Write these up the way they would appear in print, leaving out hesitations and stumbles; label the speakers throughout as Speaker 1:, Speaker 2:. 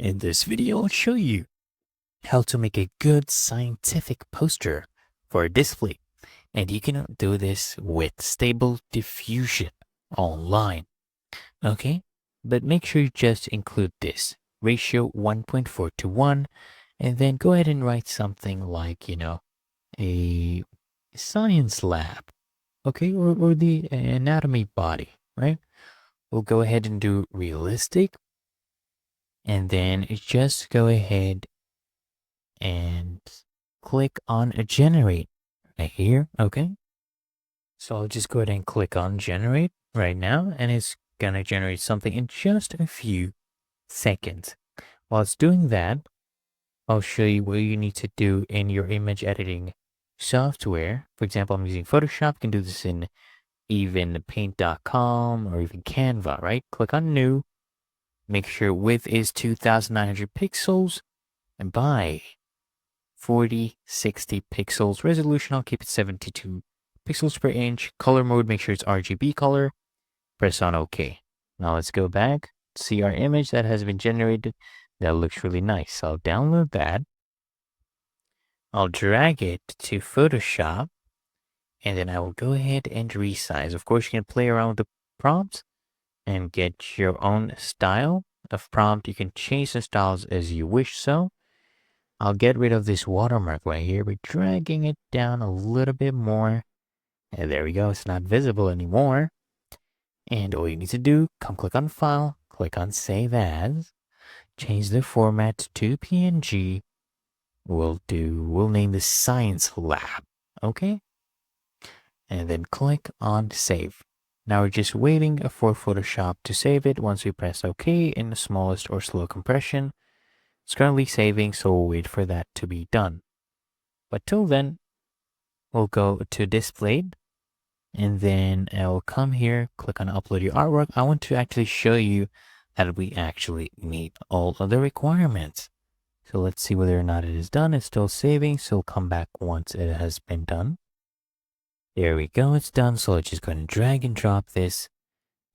Speaker 1: In this video, I'll show you how to make a good scientific poster for a display. And you can do this with Stable Diffusion online. Okay? But make sure you just include this ratio 1.4 to 1. And then go ahead and write something like, a science lab. Okay? Or the anatomy body, right? We'll go ahead and do realistic. And then just go ahead and click on generate right here. Okay. So I'll just go ahead and click on generate right now, and it's going to generate something in just a few seconds. While it's doing that, I'll show you what you need to do in your image editing software. For example, I'm using Photoshop. You can do this in even paint.com or even Canva, right? Click on new. Make sure width is 2900 pixels and by 4060 pixels. Resolution, I'll keep it 72 pixels per inch. Color mode, make sure it's RGB color. Press on OK. Now let's go back. See our image that has been generated. That looks really nice. I'll download that. I'll drag it to Photoshop. And then I will go ahead and resize. Of course, you can play around with the prompts and get your own style of prompt. You can change the styles as you wish so. I'll get rid of this watermark right here by dragging it down a little bit more. And there we go. It's not visible anymore. And all you need to do, come click on File, click on Save As, change the format to PNG. We'll name this Science Lab. Okay? And then click on Save. Now we're just waiting for Photoshop to save it. Once we press OK in the smallest or slow compression, it's currently saving, so we'll wait for that to be done. But till then, we'll go to Displate, and then I'll come here, click on Upload Your Artwork. I want to actually show you that we actually meet all of the requirements. So let's see whether or not it is done. It's still saving, so we'll come back once it has been done. There we go, it's done. So let's just go ahead and drag and drop this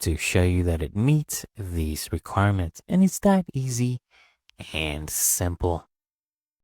Speaker 1: to show you that it meets these requirements. And it's that easy and simple.